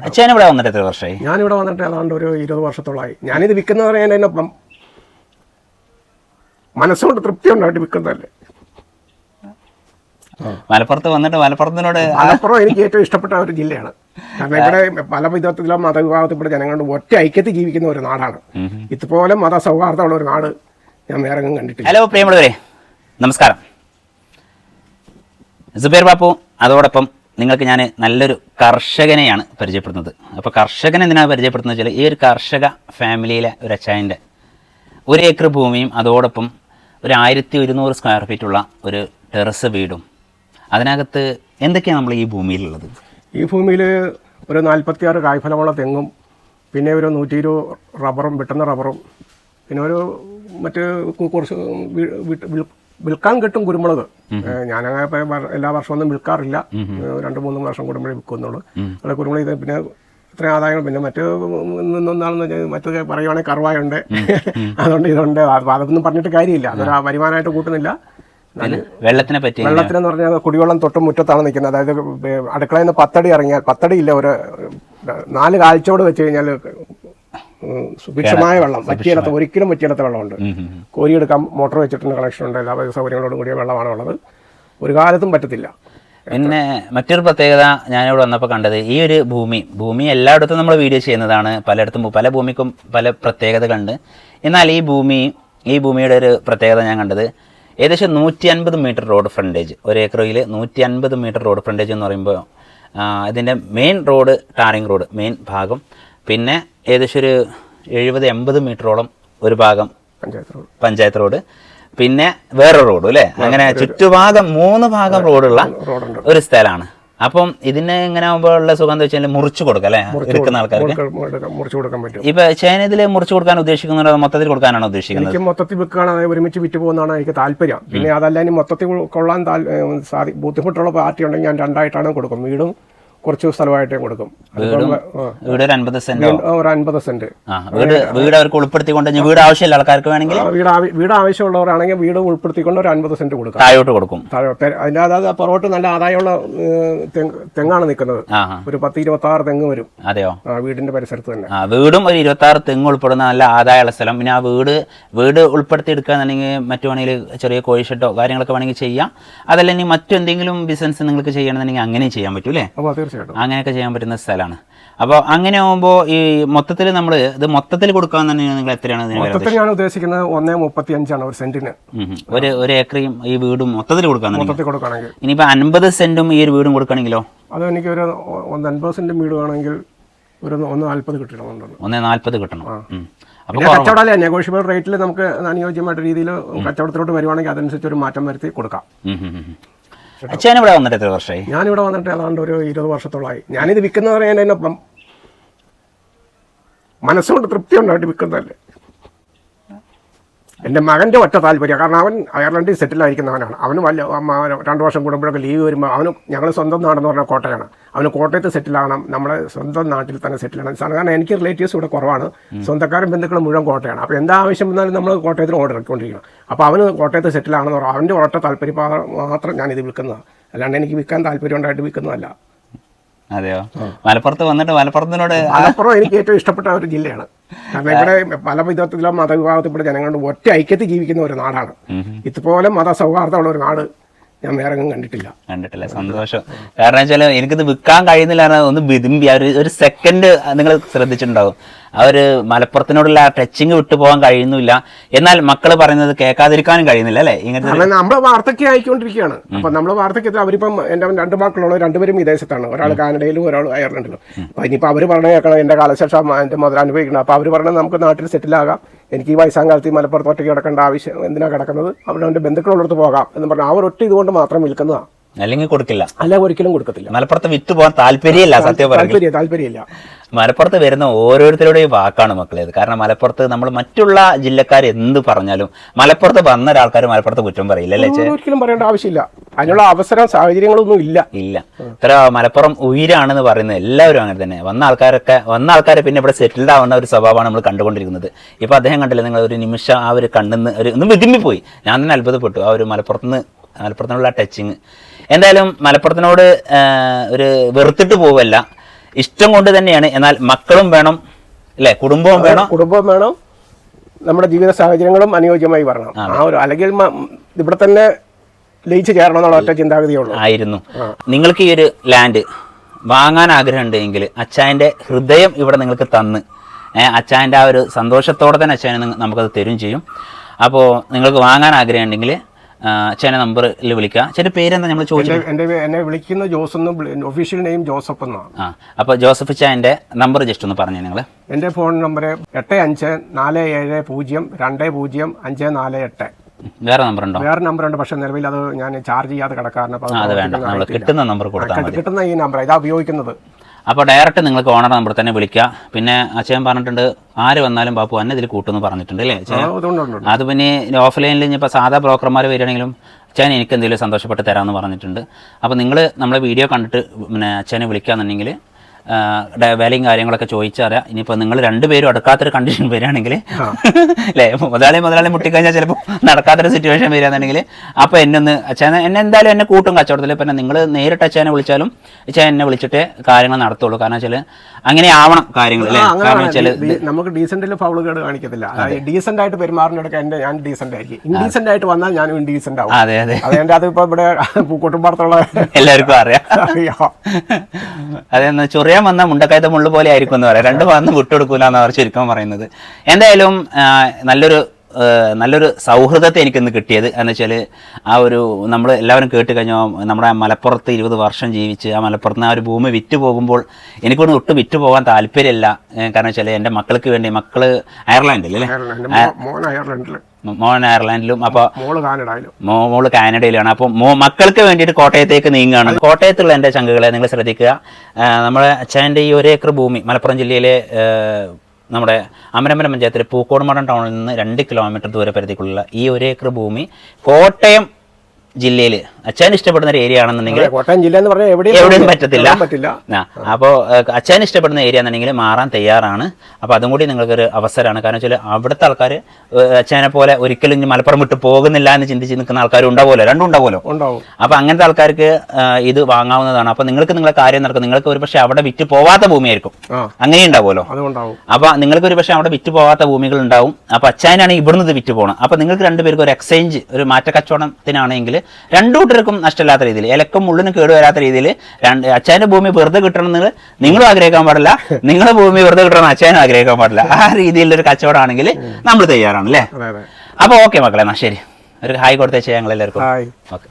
അച്ഛൻ ഇവിടെ വന്നിട്ട് എത്ര വർഷമായി? ഞാനിവിടെ വന്നിട്ട് ഏതാണ്ട് ഒരു 20 വർഷത്തോളമായി. ഞാനിത് വിൽക്കുന്നത് പറയാൻ എന്നെ മനസ്സുകൊണ്ട് തൃപ്തി ഉണ്ടായിട്ട് വിൽക്കുന്നതല്ലേ. മലപ്പുറത്ത് വന്നിട്ട് മലപ്പുറത്തിനോട് മലപ്പുറം എനിക്ക് ഏറ്റവും ഇഷ്ടപ്പെട്ട ഒരു ജില്ലയാണ്. കാരണം ഇവിടെ പല വിധത്തിലും മതവിഭാഗത്തിൽപ്പെട്ട ജനങ്ങളുടെ ഒറ്റ ഐക്യത്തിൽ ജീവിക്കുന്ന ഒരു നാടാണ്. ഇതുപോലെ മതസൗഹാർദ്ദമുള്ള ഒരു നാട് ഞാൻ വേറെ എങ്ങും കണ്ടിട്ടില്ല. ഹലോ പ്രിയമുള്ളവരെ, നമസ്കാരം. സുബൈർ ബാപ്പു, അതോടൊപ്പം നിങ്ങൾക്ക് ഞാൻ നല്ലൊരു കർഷകനെയാണ് പരിചയപ്പെടുന്നത്. അപ്പോൾ കർഷകൻ എന്തിനാണ് പരിചയപ്പെടുത്തുന്നത് വെച്ചാൽ, ഈ ഒരു കർഷക ഫാമിലിയിലെ ഒരു അച്ചായൻ്റെ 1 ഏക്കർ ഭൂമിയും അതോടൊപ്പം ഒരു 1100 സ്ക്വയർ ഫീറ്റുള്ള ഒരു ടെറസ് വീടും, അതിനകത്ത് എന്തൊക്കെയാണ് നമ്മൾ ഈ ഭൂമിയിലുള്ളത്? ഈ ഭൂമിയിൽ ഒരു 46 കായ്ഫലമുള്ള തെങ്ങും, പിന്നെ ഒരു 120 റബ്ബറും, വെട്ടുന്ന റബ്ബറും, പിന്നെ ഒരു മറ്റ് കുറച്ച് വിൽക്കാൻ കിട്ടും കുരുമുളക്. ഞാനങ്ങനെ എല്ലാ വർഷമൊന്നും വിൽക്കാറില്ല, 2-3 വർഷം കൂടുമ്പോഴേ വിൽക്കുന്നുള്ളൂ. അത് കുരുമുളക് ഇത് പിന്നെ ഇത്രയും ആദായങ്ങൾ. പിന്നെ മറ്റ് നിന്നൊന്നാണെന്ന് മറ്റു പറയുവാണെങ്കിൽ കറുവായുണ്ട്, അതുകൊണ്ട് ഇതുണ്ട്. അതൊന്നും പറഞ്ഞിട്ട് കാര്യമില്ല, അതൊരു വരുമാനമായിട്ട് കൂട്ടുന്നില്ല. വെള്ളത്തിനെന്ന് പറഞ്ഞാൽ കുടിവെള്ളം തൊട്ട് മുറ്റത്താണ് നിൽക്കുന്നത്. അതായത് അടുക്കളയിൽ നിന്ന് 10 അടി ഇറങ്ങിയാൽ 10 അടി ഇല്ല, ഒരു 4 കാഴ്ചയോട് വെച്ച് കഴിഞ്ഞാൽ സുഭിക്ഷമായ വെള്ളം, വറ്റിയിടത്ത് ഒരിക്കലും വറ്റിയിടത്ത വെള്ളമുണ്ട്. കോരിയെടുക്കാൻ മോട്ടോർ വെച്ചിട്ടുണ്ട്, കണക്ഷനുണ്ട്, എല്ലാ സൗകര്യങ്ങളോടും കൂടിയ വെള്ളമാണ് ഉള്ളത്. ഒരു കാലത്തും പറ്റത്തില്ല. പിന്നെ മറ്റൊരു പ്രത്യേകത ഞാനിവിടെ വന്നപ്പോൾ കണ്ടത്, ഈ ഒരു ഭൂമി എല്ലായിടത്തും നമ്മൾ വീഡിയോ ചെയ്യുന്നതാണ്, പലയിടത്തും പല ഭൂമിക്കും പല പ്രത്യേകതകളുണ്ട്. എന്നാൽ ഈ ഭൂമിയുടെ ഒരു പ്രത്യേകത ഞാൻ കണ്ടത്, ഏകദേശം 150 മീറ്റർ റോഡ് ഫ്രണ്ടേജ്, 1 ഏക്കറിൽ 150 മീറ്റർ റോഡ് ഫ്രണ്ടേജ് എന്ന് പറയുമ്പോൾ ഇതിൻ്റെ main road, tarring road main ഭാഗം, പിന്നെ ഏകദേശം ഒരു 70-80 മീറ്ററോളം ഒരു ഭാഗം പഞ്ചായത്ത് റോഡ്, പിന്നെ വേറെ റോഡ് അല്ലേ, അങ്ങനെ ചുറ്റുഭാഗം 3 ഭാഗം റോഡുള്ള ഒരു സ്ഥലമാണ്. അപ്പം ഇതിന് എങ്ങനെ ആകുമ്പോൾ ഉള്ള സുഖം എന്താ വെച്ചാൽ മുറിച്ചു കൊടുക്കാം അല്ലേ, എടുക്കുന്ന ആൾക്കാർക്ക് മുറിച്ചു കൊടുക്കാൻ പറ്റും. ഇപ്പൊ ചൈനയിൽ മുറിച്ചു കൊടുക്കാൻ ഉദ്ദേശിക്കുന്നത് മൊത്തത്തിൽ കൊടുക്കാനാണോ ഉദ്ദേശിക്കുന്നത്? എനിക്ക് മൊത്തത്തിൽ വിൽക്കുകയാണ്, ഒരുമിച്ച് വിറ്റ് പോകുന്നതാണ് എനിക്ക് താല്പര്യം. പിന്നെ അതല്ല, ഇനി മൊത്തത്തിൽ കൊള്ളാൻ ബുദ്ധിമുട്ടുള്ള പാർട്ടി ഉണ്ടെങ്കിൽ ഞാൻ 2ആയിട്ടാണ് കൊടുക്കും. വീടും കുറച്ച് സ്ഥലമായിട്ടേ കൊടുക്കും. വീട് ഒരു 50 സെന്റ്, ഒരു 50 സെന്റ് വീട് അവർക്ക് ഉൾപ്പെടുത്തിക്കൊണ്ട്, വീട് ആവശ്യമില്ല ആൾക്കാർക്ക് വേണമെങ്കിൽ, വീട് ആവശ്യമുള്ളവരാണെങ്കിൽ വീട് ഉൾപ്പെടുത്തിക്കൊണ്ട് ഒരു 50 സെന്റ് കൊടുക്കും, താഴോട്ട് കൊടുക്കും. അതിന്റെ അതായത് പുറകോട്ട് നല്ല ആദായമുള്ള തെങ്ങാണ് നിൽക്കുന്നത്. ഒരു 10-26 തെങ്ങ് വരും. അതെയോ? വീടിന്റെ പരിസരത്ത് തന്നെ വീടും ഒരു 26 തെങ്ങ് ഉൾപ്പെടുന്ന നല്ല ആദായമുള്ള സ്ഥലം. പിന്നെ ആ വീട് ഉൾപ്പെടുത്തി എടുക്കുകയാണെന്നുണ്ടെങ്കിൽ മറ്റു വേണമെങ്കിൽ ചെറിയ കോഴിഷെട്ടോ കാര്യങ്ങളൊക്കെ വേണമെങ്കിൽ ചെയ്യാം. അതല്ല ഇനി മറ്റെന്തെങ്കിലും ബിസിനസ് നിങ്ങൾക്ക് ചെയ്യണമെന്നുണ്ടെങ്കിൽ അങ്ങനെയും ചെയ്യാൻ പറ്റും അല്ലേ? അങ്ങനെയൊക്കെ ചെയ്യാൻ പറ്റുന്ന സ്ഥലമാണ്. അപ്പോൾ അങ്ങനെ ആകുമ്പോൾ ഈ മൊത്തത്തിൽ നമ്മൾ ഇത് മൊത്തത്തിൽ കൊടുക്കാൻ തന്നെ നിങ്ങൾ എത്രയാണ് ഞാൻ ഉദ്ദേശിക്കുന്നത്? 1.35 ഒരു സെന്റിന്. ഒരു ഏക്കറിയും ഈ വീടും മൊത്തത്തിൽ കൊടുക്കുകയാണെങ്കിൽ, ഇനിയിപ്പോൾ 50 സെന്റും ഈ ഒരു വീടും കൊടുക്കുകയാണെങ്കിലോ? അത് എനിക്ക് ഒരു 50 സെന്റും വീട് വേണമെങ്കിൽ ഒരു 1.40 കിട്ടണം. 1.40 കിട്ടണം. കച്ചവടമല്ലേ, നെഗോഷ്യബിൾ റേറ്റിൽ നമുക്ക് അനുയോജ്യമായിട്ട് രീതിയിൽ കച്ചവടത്തിലോട്ട് വരുവാണെങ്കിൽ അതനുസരിച്ച് ഒരു മാറ്റം വരുത്തി കൊടുക്കാം. അച്ഛൻ ഇവിടെ വന്നിട്ട് എത്ര വർഷമായി? ഞാനിവിടെ വന്നിട്ട് ഏതാണ്ട് ഒരു 20 വർഷത്തോളമായി. ഞാനിത് വിൽക്കുന്നത് പറയാൻ എന്നെ മനസ്സുകൊണ്ട് തൃപ്തി ഉണ്ടായിട്ട് വിൽക്കുന്നതല്ലേ. എൻ്റെ മകൻ്റെ ഒറ്റ താല്പര്യം, കാരണം അവൻ അയർലൻഡിൽ സെറ്റിലായിരിക്കുന്നവനാണ്. അവന് 2 വർഷം കൂടുമ്പോഴൊക്കെ ലീവ് വരുമ്പോൾ ഞങ്ങൾ സ്വന്തം നാടെന്ന് പറഞ്ഞാൽ കോട്ടയാണ്. അവന് കോട്ടയത്ത് സെറ്റിലാകണം, നമ്മുടെ സ്വന്തം നാട്ടിൽ തന്നെ സെറ്റിലാണ്. കാരണം എനിക്ക് റിലേറ്റീവ്സ് ഇവിടെ കുറവാണ്, സ്വന്തക്കാരും ബന്ധുക്കളും മുഴുവൻ കോട്ടയാണ്. അപ്പോൾ എന്താ ആവശ്യം വന്നാലും നമ്മൾ കോട്ടയത്തിന് ഓർഡർ ഇറക്കിക്കൊണ്ടിരിക്കണം. അപ്പോൾ അവന് കോട്ടയത്ത് സെറ്റിലാണെന്ന് പറഞ്ഞാൽ അവൻ്റെ ഒറ്റ താല്പര്യം മാത്രം ഞാനിത് വിൽക്കുന്നതാണ്, അല്ലാണ്ട് എനിക്ക് വിൽക്കാൻ താല്പര്യം ഉണ്ടായിട്ട് വിൽക്കുന്നതല്ല. അതെയോ? മലപ്പുറത്ത് വന്നിട്ട് മലപ്പുറം എനിക്ക് ഏറ്റവും ഇഷ്ടപ്പെട്ട ഒരു ജില്ലയാണ്. കാരണം ഇവിടെ പല വിധത്തിലും മതവിഭാഗത്തിൽപ്പെട്ട ജനങ്ങളുടെ ഒറ്റ ഐക്യത്തിൽ ജീവിക്കുന്ന ഒരു നാടാണ്. ഇതുപോലെ മതസൗഹാർദ്ദമുള്ള ഒരു നാട് ഞാൻ വേറെ എങ്ങും കണ്ടിട്ടില്ല. സന്തോഷം. കാരണം വെച്ചാൽ എനിക്കിത് വിൽക്കാൻ കഴിയുന്നില്ല, ഒന്ന് വിതുമ്പി ഒരു സെക്കൻഡ് നിങ്ങൾ ശ്രദ്ധിച്ചിട്ടുണ്ടാവും. അവർ മലപ്പുറത്തിനോടുള്ള ടച്ചിങ് വിട്ടു പോകാൻ കഴിയുന്നില്ല. എന്നാൽ മക്കൾ പറയുന്നത് കേൾക്കാതിരിക്കാനും കഴിയുന്നില്ല അല്ലേ? ഇങ്ങനെ നമ്മൾ വാർത്തയ്ക്ക് ആയിക്കൊണ്ടിരിക്കുകയാണ്. അപ്പൊ നമ്മൾ വാർത്തയ്ക്ക് അവരിപ്പം എൻ്റെ 2 മക്കളുള്ള 2 പേരും വിദേശത്താണ്, ഒരാൾ കാനഡയിലും ഒരാൾ അയർലൻഡിലും. അപ്പൊ ഇനിയിപ്പോൾ അവർ പറഞ്ഞു കേൾക്കണം, എൻ്റെ കാലശേഷം എൻ്റെ മുതൽ അനുഭവിക്കണം. അപ്പോൾ അവർ പറഞ്ഞത് നമുക്ക് നാട്ടിൽ സെറ്റിലാകാം, എനിക്ക് ഈ വയസ്സാം കാലത്ത് മലപ്പുറത്ത് ഒറ്റയ്ക്ക് കിടക്കേണ്ട ആവശ്യം എന്തിനാണ് കിടക്കുന്നത്, അവിടെ എൻ്റെ ബന്ധുക്കളുള്ളടത്ത് പോകാം എന്ന് പറഞ്ഞാൽ അവർ ഒറ്റ ഇതുകൊണ്ട് മാത്രം വിൽക്കുന്നതാണ്, അല്ലെങ്കിൽ കൊടുക്കില്ല, അല്ല ഒരിക്കലും കൊടുക്കത്തില്ല. മലപ്പുറത്ത് വിറ്റ് പോകാൻ താല്പര്യമില്ല, താല്പര്യമില്ല. മലപ്പുറത്ത് വരുന്ന ഓരോരുത്തരുടെയും വാക്കാണ് മക്കളേത്. കാരണം മലപ്പുറത്ത് നമ്മൾ മറ്റുള്ള ജില്ലക്കാർ എന്ത് പറഞ്ഞാലും മലപ്പുറത്ത് വന്ന ഒരാൾക്കാർ മലപ്പുറത്ത് കുറ്റം പറയില്ല അല്ലേ? ഒരിക്കലും പറയേണ്ട ആവശ്യമില്ല, അതിനുള്ള അവസരം സാഹചര്യങ്ങളൊന്നും ഇല്ല. ഇത്ര മലപ്പുറം ഉയരാണെന്ന് പറയുന്നത് എല്ലാവരും അങ്ങനെ തന്നെ. വന്ന ആൾക്കാരെ പിന്നെ ഇവിടെ സെറ്റിൽഡ് ആവുന്ന ഒരു സ്വഭാവമാണ് നമ്മൾ കണ്ടുകൊണ്ടിരിക്കുന്നത്. ഇപ്പൊ അദ്ദേഹം കണ്ടില്ല, നിങ്ങൾ ഒരു നിമിഷം ആ ഒരു കണ്ണിന്ന് ഒന്ന് വിതുമ്പിപ്പോയി. ഞാൻ തന്നെ അത്ഭുതപ്പെട്ടു ആ ഒരു മലപ്പുറത്തിനുള്ള ടച്ചിങ്. എന്തായാലും മലപ്പുറത്തിനോട് ഒരു വെറുത്തിട്ട് പോവല്ല. ഇഷ്ടം കൊണ്ട് തന്നെയാണ്. എന്നാൽ മക്കളും വേണം അല്ലേ, കുടുംബവും വേണം, നമ്മുടെ ജീവിത സാഹചര്യങ്ങളും അനുയോജ്യമായി വരണം. ആ ഒരു അല്ലെങ്കിൽ ഇവിടെ തന്നെ ലയിച്ചു ചേരണം എന്നുള്ള ഒറ്റ ചിന്താഗതിയുള്ളൂ ആയിരുന്നു. നിങ്ങൾക്ക് ഈ ഒരു ലാൻഡ് വാങ്ങാൻ ആഗ്രഹമുണ്ട് എങ്കിൽ അച്ചായൻ്റെ ഹൃദയം ഇവിടെ നിങ്ങൾക്ക് തന്ന് അച്ചായൻ്റെ ആ ഒരു സന്തോഷത്തോടെ തന്നെ അച്ചായനെ നമുക്കത് തരും ചെയ്യും. അപ്പോൾ നിങ്ങൾക്ക് വാങ്ങാൻ ആഗ്രഹം ഉണ്ടെങ്കിൽ അച്ഛൻ്റെ നമ്പറിൽ വിളിക്കുക. അച്ഛൻ്റെ പേരെന്താ നമ്മൾ ചോദിച്ചത്? എന്നെ വിളിക്കുന്ന ജോസ് എന്ന്, ഒഫീഷ്യൽ നെയിം ജോസഫ് എന്നാണ്. അപ്പോൾ ജോസഫ് അച്ഛൻ്റെ നമ്പർ ജസ്റ്റ് ഒന്ന് പറഞ്ഞു നിങ്ങൾ. എൻ്റെ ഫോൺ നമ്പർ 8547202548. വേറെ നമ്പറുണ്ടോ? വേറെ നമ്പറുണ്ട്, പക്ഷെ നിലവിൽ അത് ഞാൻ ചാർജ് ചെയ്യാതെ കിടക്കാറുണ്ട്. അത് വേണ്ട, നമ്മൾ കിട്ടുന്ന നമ്പർ കൊടുത്താൽ മതി. കിട്ടുന്ന ഈ നമ്പർ ഇതാ ഉപയോഗിക്കുന്നത്. അപ്പോൾ ഡയറക്റ്റ് നിങ്ങൾക്ക് ഓണർ നമ്പർ തന്നെ വിളിക്കുക. പിന്നെ അച്ഛൻ പറഞ്ഞിട്ടുണ്ട് ആര് വന്നാലും ബാപ്പു അന്നെ ഇതിൽ കൂട്ടുമെന്ന് പറഞ്ഞിട്ടുണ്ട് അല്ലേ? അത് പിന്നെ ഓഫ്ലൈനിൽ ഇപ്പോൾ സാധാ ബ്രോക്കർമാർ വരികയാണെങ്കിലും അച്ഛൻ എനിക്ക് എന്തെങ്കിലും സന്തോഷപ്പെട്ട് തരാമെന്ന് പറഞ്ഞിട്ടുണ്ട്. അപ്പോൾ നിങ്ങൾ നമ്മളെ വീഡിയോ കണ്ടിട്ട് പിന്നെ അച്ഛനെ വിളിക്കുകയെന്നുണ്ടെങ്കിൽ വിലയും കാര്യങ്ങളൊക്കെ ചോദിച്ചറിയാം. ഇനിയിപ്പോൾ നിങ്ങൾ രണ്ടുപേരും അടുക്കാത്തൊരു കണ്ടീഷൻ വരികയാണെങ്കിൽ അല്ലേ, മുതലാളി മുട്ടിക്കഴിഞ്ഞാൽ ചിലപ്പോൾ നടക്കാത്തൊരു സിറ്റുവേഷൻ വരികയാണെന്നുണ്ടെങ്കിൽ അപ്പോൾ എന്നെ എന്തായാലും എന്നെ കൂട്ടും കച്ചവടത്തിൽ. പിന്നെ നിങ്ങൾ നേരിട്ട് അച്ഛനെ വിളിച്ചാലും അച്ഛൻ എന്നെ വിളിച്ചിട്ടേ കാര്യങ്ങൾ നടത്തുള്ളൂ. കാരണം വെച്ചാൽ അങ്ങനെ ആവണം കാര്യങ്ങൾ അല്ലേ. കാരണം വെച്ചാൽ നമുക്ക് ഡീസെന്റിൽ ഫൗള് കേട് കാണിക്കത്തില്ല. ഡീസെന്റ് ആയിട്ട് പെരുമാറുന്നതൊക്കെ ഞാൻ ഡീസെന്റ് ആയിരിക്കും. ഇൻഡീസെന്റ് ആയിട്ട് വന്നാൽ ഞാനും ഇൻഡീസെന്റ് ആവും. അതെ അതെ, അതിപ്പോ ഇവിടെ പൂക്കോട്ടുംപാടത്തുള്ള എല്ലാവർക്കും അറിയാം. അതെന്ന് ചൊറിയാൻ വന്ന മുണ്ടക്കയത്തെ മുള്ളു പോലെ ആയിരിക്കും എന്ന് പറയാം. രണ്ടും വന്ന് വിട്ടുകൊടുക്കൂല എന്നവർ ചുരുക്കം പറയുന്നത്. എന്തായാലും നല്ലൊരു സൗഹൃദത്തെ എനിക്കിന്ന് കിട്ടിയത് എന്ന് വെച്ചാൽ ആ ഒരു നമ്മൾ എല്ലാവരും കേട്ട് കഴിഞ്ഞാൽ നമ്മുടെ മലപ്പുറത്ത് 20 വർഷം ജീവിച്ച് ആ മലപ്പുറത്ത് നിന്ന് ആ ഒരു ഭൂമി വിറ്റ് പോകുമ്പോൾ എനിക്കൊന്നും ഒട്ടും വിറ്റ് പോകാൻ താല്പര്യമില്ല. കാരണം വെച്ചാൽ എൻ്റെ മക്കൾക്ക് വേണ്ടി, മക്കള് അയർലാൻഡിൽ അല്ലേ, മോൻ അയർലാൻഡിലും അപ്പോൾ മോള് കാനഡയിലാണ്. അപ്പോൾ മക്കൾക്ക് വേണ്ടിയിട്ട് കോട്ടയത്തേക്ക് നീങ്ങുകയാണ്. കോട്ടയത്തുള്ള എൻ്റെ ചങ്കുകളെ നിങ്ങൾ ശ്രദ്ധിക്കുക. നമ്മുടെ അച്ഛൻ്റെ ഈ 1 ഏക്കർ ഭൂമി മലപ്പുറം ജില്ലയിലെ നമ്മുടെ അമരമ്പലം പഞ്ചായത്തിലെ പൂക്കോടുമടം ടൗണിൽ നിന്ന് 2 കിലോമീറ്റർ ദൂരപരിധിക്കുള്ള ഈ 1 ഏക്കർ ഭൂമി കോട്ടയം ജില്ലയിൽ അച്ഛൻ ഇഷ്ടപ്പെടുന്ന ഒരു ഏരിയ ആണെന്നുണ്ടെങ്കിൽ, കോട്ടയം ജില്ല എന്ന് പറഞ്ഞാൽ എവിടെയും പറ്റത്തില്ല. അപ്പോൾ അച്ഛൻ ഇഷ്ടപ്പെടുന്ന ഏരിയ എന്നുണ്ടെങ്കിൽ മാറാൻ തയ്യാറാണ്. അപ്പോൾ അതും കൂടി നിങ്ങൾക്കൊരു അവസരമാണ്. കാരണം വെച്ചാൽ അവിടുത്തെ ആൾക്കാർ അച്ഛനെ പോലെ ഒരിക്കലും ഇനി മലപ്പുറം വിട്ട് പോകുന്നില്ല എന്ന് ചിന്തിച്ച് നിൽക്കുന്ന ആൾക്കാരും ഉണ്ടാവുമല്ലോ, രണ്ടും ഉണ്ടാവുമല്ലോ. അപ്പോൾ അങ്ങനത്തെ ആൾക്കാർക്ക് ഇത് വാങ്ങാവുന്നതാണ്. അപ്പോൾ നിങ്ങൾക്ക് നിങ്ങളെ കാര്യം നടക്കും. നിങ്ങൾക്ക് ഒരു പക്ഷേ അവിടെ വിറ്റ് പോവാത്ത ഭൂമിയായിരിക്കും, അങ്ങനെ ഉണ്ടാവുമല്ലോ. അപ്പോൾ നിങ്ങൾക്ക് ഒരു പക്ഷേ അവിടെ വിറ്റ് പോവാത്ത ഭൂമികൾ ഉണ്ടാവും. അപ്പോൾ അച്ഛനാണ് ഇവിടുന്ന് ഇത് വിറ്റ് പോകണം. അപ്പോൾ നിങ്ങൾക്ക് രണ്ടുപേർക്കും ഒരു എക്സ്ചേഞ്ച്, ഒരു മാറ്റക്കച്ചവടത്തിനാണെങ്കിൽ രണ്ടു കൂട്ടർക്കും നഷ്ടമില്ലാത്ത രീതിയിൽ, ഇലക്കും മുള്ളിനും കേടുവരാത്ത രീതിയിൽ അച്ഛൻ്റെ ഭൂമി വെറുതെ കിട്ടണമെന്ന് നിങ്ങളും ആഗ്രഹിക്കാൻ പാടില്ല, നിങ്ങളുടെ ഭൂമി വെറുതെ കിട്ടണമെന്ന് അച്ഛനും ആഗ്രഹിക്കാൻ പാടില്ല. ആ രീതിയിലൊരു കച്ചവടമാണെങ്കിൽ നമ്മൾ തയ്യാറാണ് അല്ലേ? അപ്പോൾ ഓക്കെ മക്കളെ, എന്നാൽ ശരി, ഒരു ഹായ് കൊടുത്തേച്ച് ഞങ്ങൾ എല്ലാവർക്കും. ഓക്കെ.